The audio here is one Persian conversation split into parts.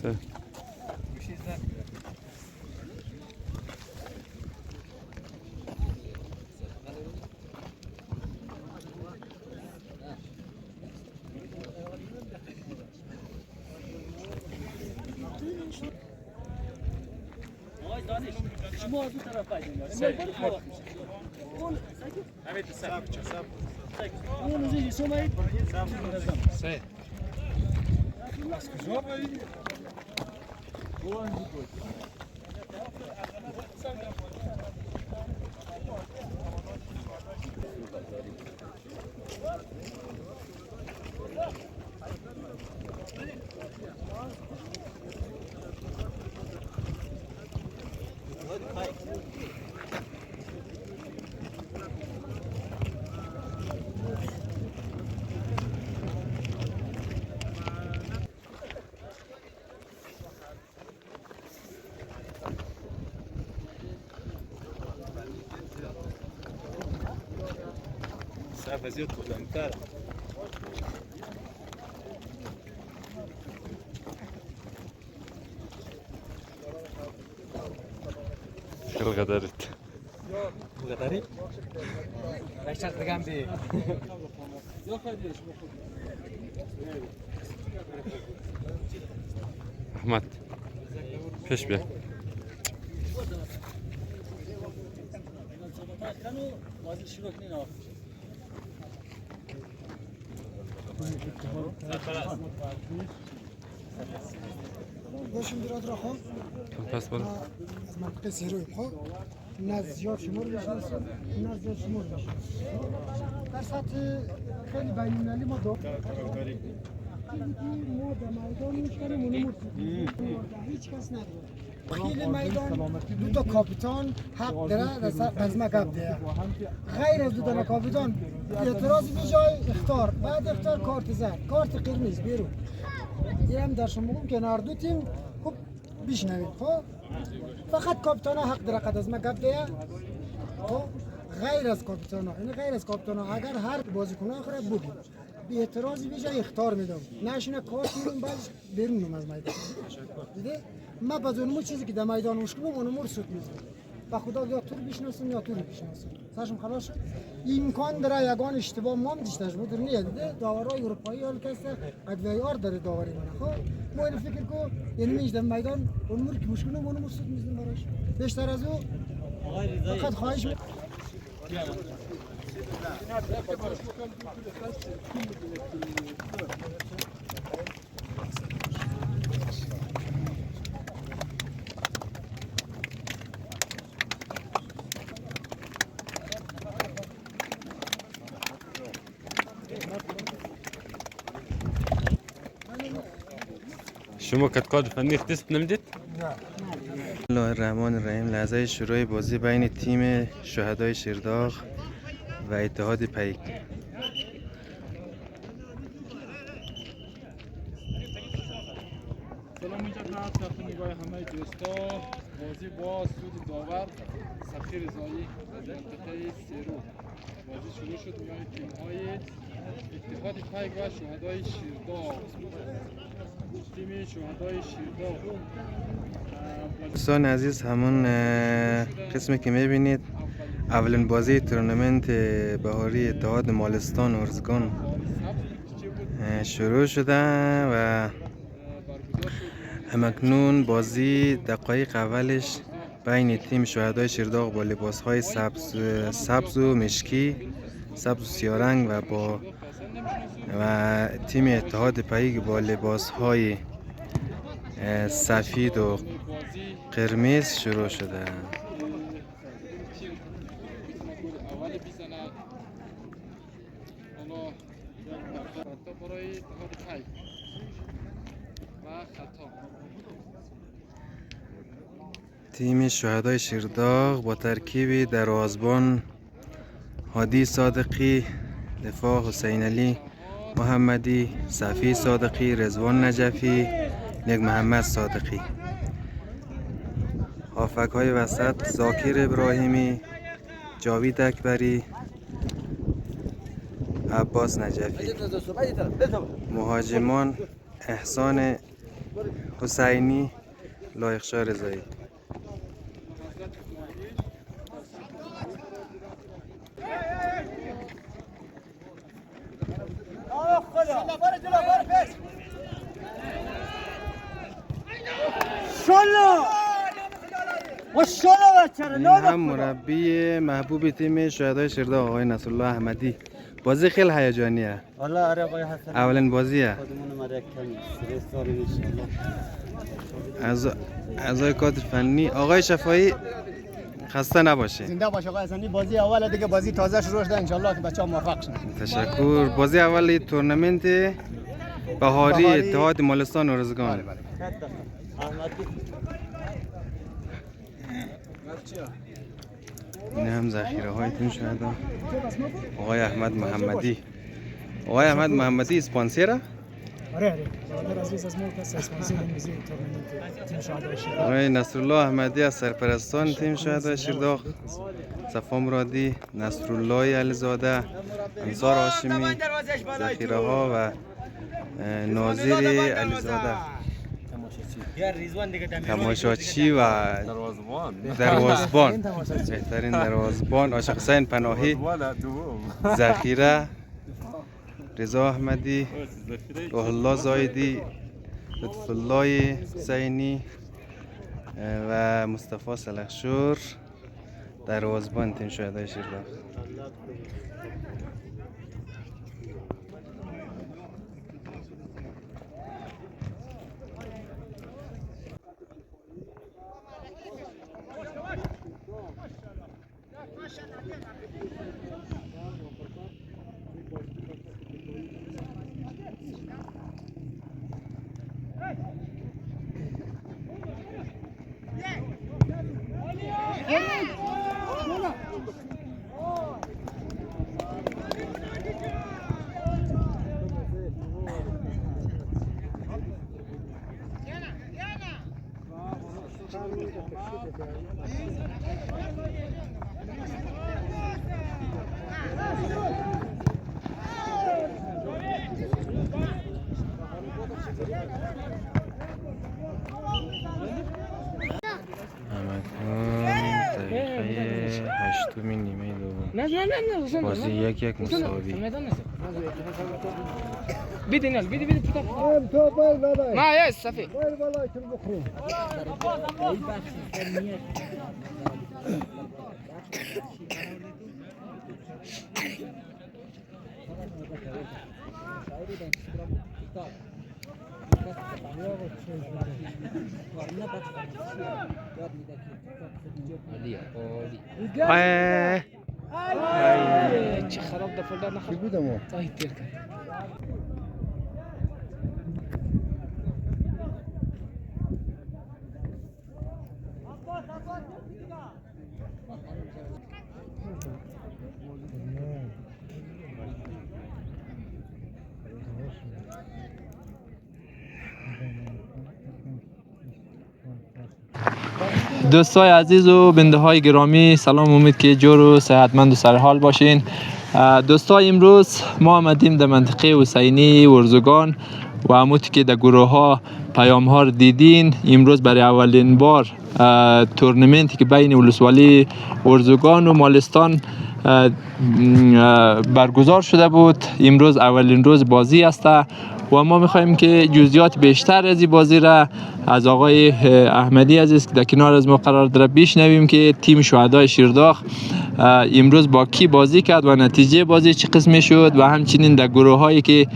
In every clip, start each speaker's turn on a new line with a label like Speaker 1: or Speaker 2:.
Speaker 1: سه
Speaker 2: شما از اون طرف باید
Speaker 3: صعب زیاد طولانی‌تر.
Speaker 1: خیلی قدرت
Speaker 3: غداری؟
Speaker 2: بشتر بگم بی
Speaker 1: احمد پیش بیا
Speaker 4: باشیم براد را خواه
Speaker 1: پس بالا
Speaker 4: از منطقه سیروی خواه نه زیاد شمار میشناسم نه زیاد شمار میشناسم در سطح خیلی بین المللی ما دو ما در میدان میشکنیم اونو مرسید هیچ کس نداره خیلی میدان دو تا کاپیتان حق داره از ما گفت ده غیر از دو تا کاپیتان اعتراض بیجای اختار بعد اختار کارت زرد کارت قرمز بیرون دیرم در شما بگم که هر دو تیم خوب بشنوید خب فقط کاپیتان ها حق داره قد از ما گفت ده خب غیر از کاپیتان ها یعنی غیر از کاپیتان ها اگر هر بازیکن آخر بگیم بی اعتراضی بیجای اختار میدم نشونه کارت میدم بعدش بیرونم از میدان دیده ما باز اونمو چیزی که در میدان مشکل اونمو رو سوت میزنم با خدا یا تو رو بشناسم یا تو رو بشناسم سرشم خلاص شد امکان داره یگان اشتباه ما هم دیشتش بود نیه دیده داورای اروپایی حال کسته ادویه آر داره داوری منه خب ما این فکر کو یعنی میش در میدان اونمو که مشکل اونمو سوت میزنم براش بیشتر از او فقط خواهش
Speaker 1: شما کتکاد فنی تست نمیدید؟
Speaker 3: بسم الله الرحمن الرحیم. لحظه شروع بازی بین تیم شهدای شیرداغ و اتحاد پیک.
Speaker 5: سلام می‌کنم تحت نگاه همه دوستا. بازی با سود داور سفیر رضایی از منطقه سیرو بازی شروع شد میان تیم‌های اتحاد پیک و شهدای شیرداغ. تیم شهدای شیرداغ
Speaker 3: دوستان عزیز، همون قسمی که میبینید اولین بازی تورنمنت بهاری اتحاد مالستان ارزگان شروع شده و همکنون بازی دقایق اولش بین تیم شهدای شیرداغ با لباسهای سبز و مشکی، سبز و سیارنگ و تیم اتحاد پیک با لباسهای سفید و قرمز شروع شده. تیم شهدای شیرداغ با ترکیب دروازه‌بان هادی صادقی، دفاع حسین علی محمدی، صفی صادقی، رضوان نجفی، نیک محمد صادقی. هافک های وسط ذاکر ابراهیمی، جاوید اکبری، عباس نجفی. مهاجمان احسان حسینی لایخشاه رضایی. این هم مربی محبوب تیم شهدای شیرداغ آقای نصرالله احمدی. بازی خیلی هیجانیه.
Speaker 6: والله آره آقای حسن.
Speaker 3: اولین بازیه.
Speaker 6: خودمون ما یک کم استرس داریم ان شاء الله.
Speaker 3: اعضای کادر فنی آقای شفایی خسته نباشه.
Speaker 2: زنده باش آقای حسنی. بازی اول دیگه بازی تازه شروع شده ان شاء الله که بچه‌ها موفق شن.
Speaker 3: تشکر. بازی اول تورنمنت بهاری اتحاد مالستان و رزگان.
Speaker 6: احمدی.
Speaker 3: این هم ذخیره های تیم شهدا آقای احمد محمدی. آقای احمد محمدی اسپانسره؟
Speaker 4: آره برادر عزیز از ما کس اسپانسر این بازی تورنمنت تیم شهدای شیرداغ.
Speaker 3: آقای نصرالله احمدی از سرپرستان تیم شهدای شیرداغ، صفا مرادی، نصرالله علیزاده، انصار هاشمی، ذخیره ها و ناظر علیزاده، تماشاچی و دروازبان، بهترین دروازبان آشق حسین پناهی، ذخیره رضا احمدی، روح الله زایدی، لطف الله حسینی و مصطفی سلخشور دروازبان تیم شهدای شیرداغ. هشتمین نیمه دوم بازی 1-1 مساوی.
Speaker 2: بدین يلا بدي ما يا صفي چه خراب ده فلان نخل بودم طيب تركه
Speaker 7: دوستای عزیز و بنده های گرامی سلام، امید که جور و صحتمند و سرحال باشین. دوستای امروز ما آمدیم در منطقه حسینی ورزگان و همونطور که در گروه ها پیام ها رو دیدین، امروز برای اولین بار تورنمنتی که بین ولسوالی ورزگان و مالستان برگزار شده بود. امروز اولین روز بازی است و ما میخوایم که جزئیات بیشتر از این بازی را از آقای احمدی عزیز که در کنار از ما قرار داره بشنویم که تیم شهدای شیرداغ امروز با کی بازی کرد و نتیجه بازی چه قسمی شد و همچنین در گروه هایی که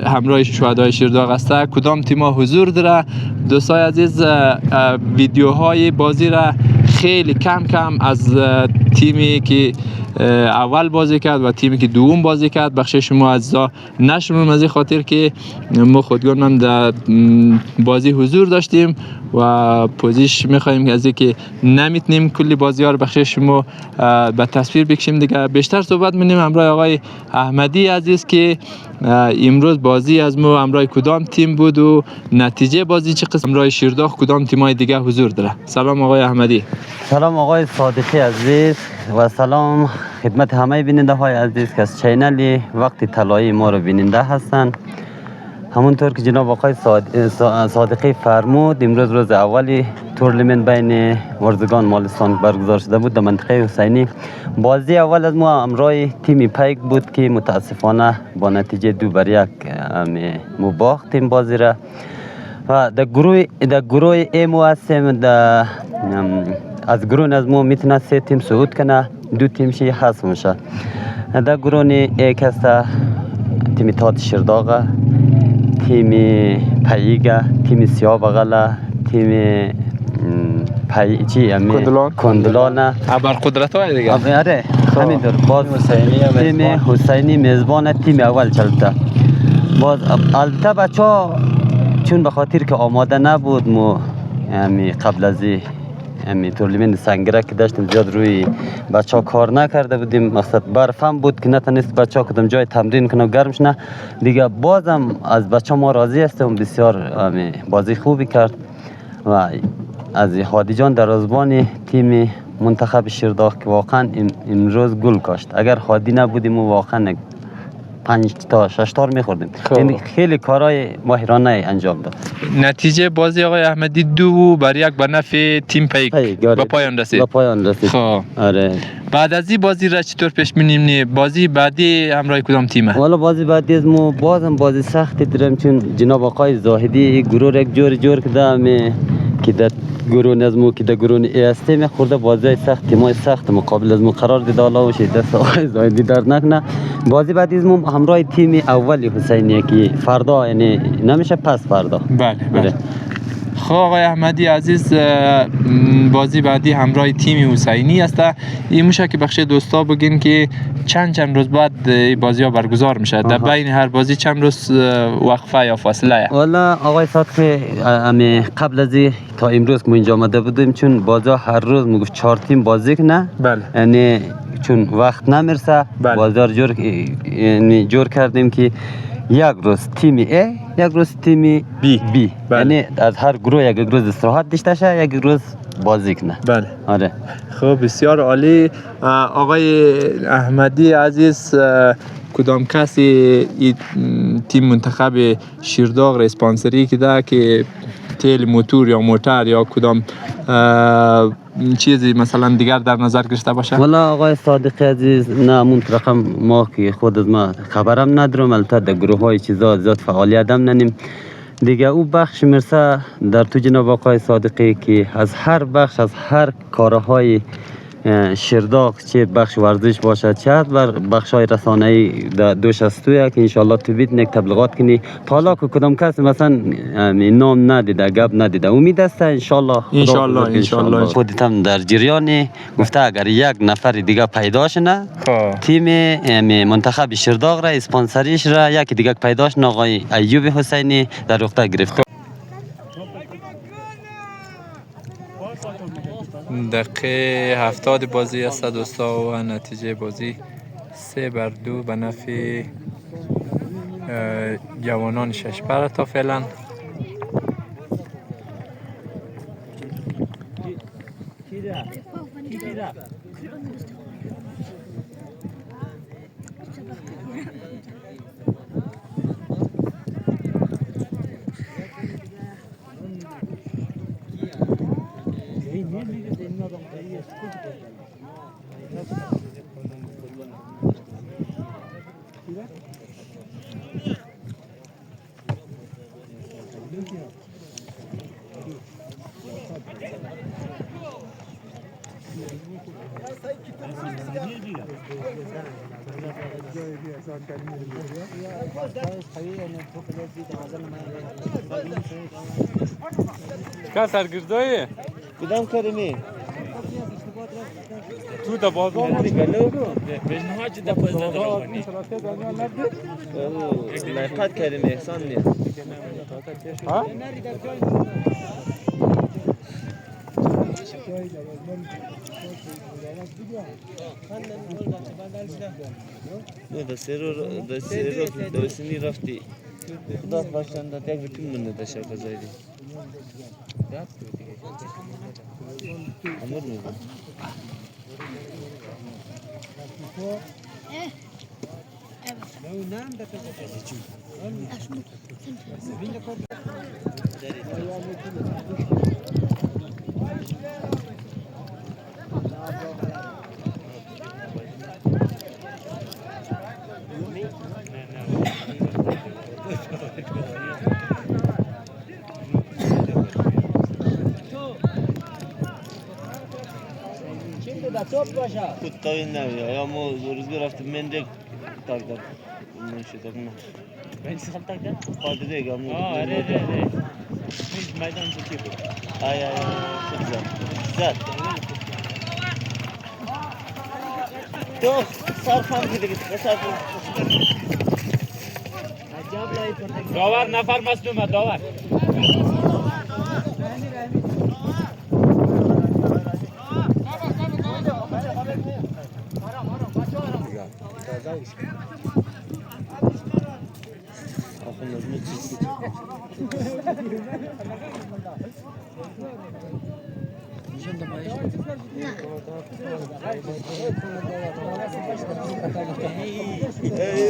Speaker 7: همراه شهدای شیرداغ است کدام تیم‌ها حضور داره. دوستای عزیز ویدیوهای بازی را خیلی کم کم از تیمی که اول بازی کرد و تیمی که دوم بازی کرد بخش شما عزیزا نشمرم، از این خاطر که ما خودگان هم در بازی حضور داشتیم و پوزیش میخواییم که از این که نمیتونیم کلی بازی ها رو بخش شما به تصویر بکشیم دیگه. بیشتر صحبت می‌کنیم همراه آقای احمدی عزیز که امروز بازی از ما همراه کدام تیم بود و نتیجه بازی چه قسم، همراه شیرداغ کدام تیم‌های دیگه حضور داره. سلام آقای احمدی.
Speaker 6: سلام آقای صادقی عزیز و سلام خدمت همه بیننده های عزیز که از چینل وقت طلایی ما رو بیننده هستند. همونطور که جناب آقای صادقی فرمود امروز روز اولی تورنمنت بین ورزگان مالستان برگزار شده بود در منطقه حسینی. بازی اول از ما همراه تیم پیک بود که متاسفانه با نتیجه 2-1 ما باختیم بازی را و در گروه ایمو هستیم. از گروه از ما میتونه 3 تیم صعود کنه، 2 تیمشی حذف میشه. در گروه یک هست تیم تات شرداغه، تیم پیگه، تیم سیاه بغله، تیم کندلانه
Speaker 7: ابر قدرت های دیگه.
Speaker 6: آره همینطور. باز تیم حسینی میزبان تیم اول چلته. باز البته بچه ها چون به خاطر که آماده نبود ما قبل از تورنمنت سنگرک که داشتیم زیاد روی بچه ها کار نکرده بودیم. مقصد برف هم بود که نتونست بچه ها کدام جای تمرین کنه و گرم شنه دیگه. بازم از بچه ها ما راضی هستیم، بسیار بازی خوبی کرد و از هادی جان درازبان تیم منتخب شیرداغ که واقعا امروز گل کاشت. اگر هادی نبودیم و واقعا 5 تا 6 تا میخوردیم. یعنی خیلی کارهای ماهرانه انجام داد.
Speaker 7: نتیجه بازی آقای احمدی 2-1 به نفع تیم پیک به پایان رسید.
Speaker 6: خب آره.
Speaker 7: بعد از این بازی را چطور پیش بینیم؟ بازی بعدی همراه کدام تیمه؟
Speaker 6: والا بازی بعدی از ما بازم بازی سختی داریم چون جناب آقای زاهدی گروه یک جور کرده که در گروه نظمو که در گروه ای هستیم خورده بازی سخت، تیمای سخت مقابل از ما قرار دید. حالا و دست آقای زاهدی در نکنه. بازی بعدی از ما همراه تیم اولی حسینیه که فردا یعنی نمیشه پس فردا.
Speaker 7: بله. خب آقای احمدی عزیز بازی بعدی همراه تیم حسینی است. این میشه که بخش دوستا بگین که چند روز بعد بازی ها برگزار میشه. در بین هر بازی چند روز وقفه یا فاصله؟
Speaker 6: والا آقای صادقی قبل از تا امروز که ما اینجا آمده بودیم چون بازی هر روز میگفت 4 تیم بازی کنه.
Speaker 7: بله.
Speaker 6: یعنی چون وقت نمیرسه بازار جور کردیم که یک روز تیم A یک روز تیم B. یعنی از هر گروه یک روز استراحت داشته شه، یک روز بازی کنه.
Speaker 7: بله.
Speaker 6: آره.
Speaker 7: خب بسیار عالی. آقای احمدی عزیز کدام کسی تیم منتخب شیرداغ را اسپانسری کرده که تیل موتور یا موتر یا کدام چیزی مثلا دیگر در نظر گرفته باشه؟
Speaker 6: والا آقای صادقی عزیز نه اون رقم ما که خود از ما خبرم ندارم. البته در گروه های چیزا زیاد فعالیت هم ننیم دیگه. او بخش مرسه در تو جناب آقای صادقی که از هر بخش از هر کارهای شیرداغ چه بخش ورزش باشه چه بخش های رسانه‌ای در 262 که انشالله تو بیت یک تبلیغات کنی تا حالا که کدام کس مثلا نام ندیده گپ ندیده امید است انشالله خودت هم در جریان گفته اگر یک نفر دیگه پیدا شنه تیم منتخب شیرداغ را اسپانسریش را یکی دیگه پیدا شنه آقای ایوب حسینی در وقت گرفته.
Speaker 7: دقیقه 70 بازی است دوستا و نتیجه بازی 3-2 به نفع جوانان ششپر تا فعلا.
Speaker 1: چکار سرگردایی؟
Speaker 6: کدام کارمی؟
Speaker 1: تو در بازار ما
Speaker 8: بجنها چه دفعه زده رو کنی؟
Speaker 6: نقد کردیم احسان نیست.
Speaker 1: ها؟
Speaker 6: ده سه رو دوسنی رفتی. خدا باشند یک بتون منده داشته فضایلی. امور میگم.
Speaker 9: Kuttayı ne ya? Ama rüzgar hafta mendek taklar. Bunun şey takma.
Speaker 8: Ben çıkıp takdım.
Speaker 9: Hadi de gamı.
Speaker 8: Re. Biz meydan çekiyor.
Speaker 9: Ay. Çok güzel. Güzel. Yok. Sarfam gidi. Sarfam.
Speaker 8: Davar nafar masluma davar.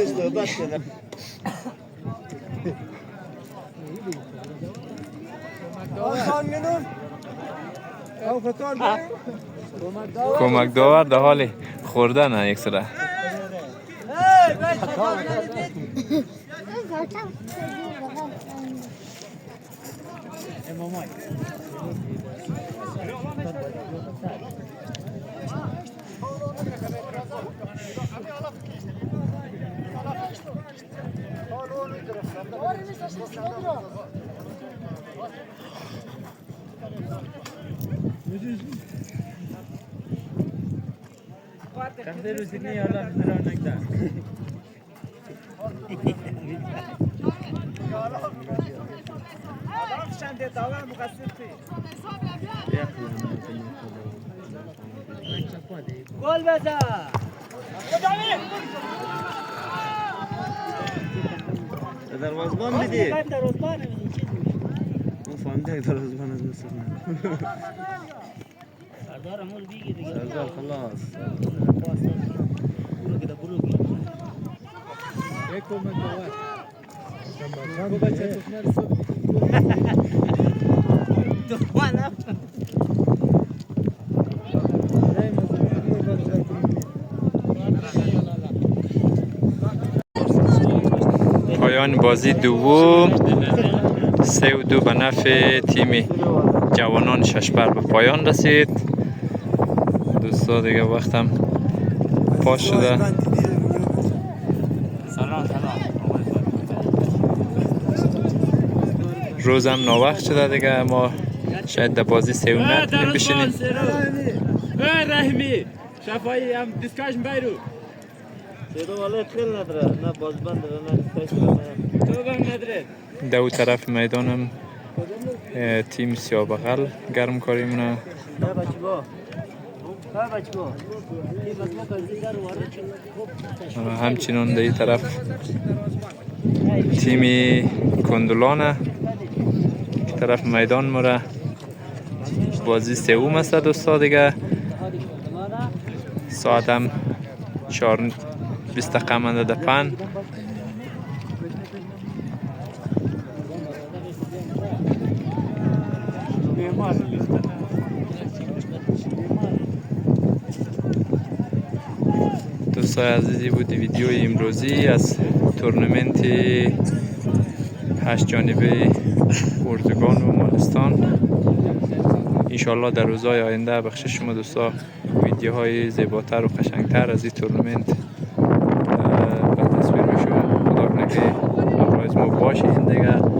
Speaker 9: İşte bak sana.
Speaker 7: کمک داور در حال خوردن یک سره.
Speaker 8: Kanser üstüne yarlar bir an
Speaker 9: گل بزن. دروازبان میدی. اون فهمیده دروازبان از مصر. سردار امور بیگی دیگه. سردار خلاص. برو.
Speaker 5: یک کمک داور. شما بچه تخمر صبح.
Speaker 7: پایان بازی دوم 3-2 به نفع تیم جوانان ششبر به پایان رسید. دوستا دیگه وقتم پاس شده. روزم ناوقت شده دیگه، ما شاید در بازی 3 نتونیم بشینیم.
Speaker 8: رحمی شفایی هم دیسکاشن بیرو
Speaker 9: سیدو والا خیلی نداره. نه بازبند نه دیسکاشن.
Speaker 8: تو بهم نداره.
Speaker 7: دو طرف میدانم تیم سیاه بغل گرم کاری مونه.
Speaker 9: نه بچگاه.
Speaker 7: همچنان در این طرف تیم کندولانه طرف میدان مره. بازی 3 است دوستا دیگه. ساعت هم 4:20 دقیقه در پن. دوستای عزیزی بود ویدیوی امروزی از تورنمنت 8 جانبه ارزگان و مالستان. انشالله در روزهای آینده بخش شما دوستا ویدیوهای زیباتر و قشنگتر از این تورنمنت به تصویر میشه. خدا کنه که همراه ما باشین دیگه.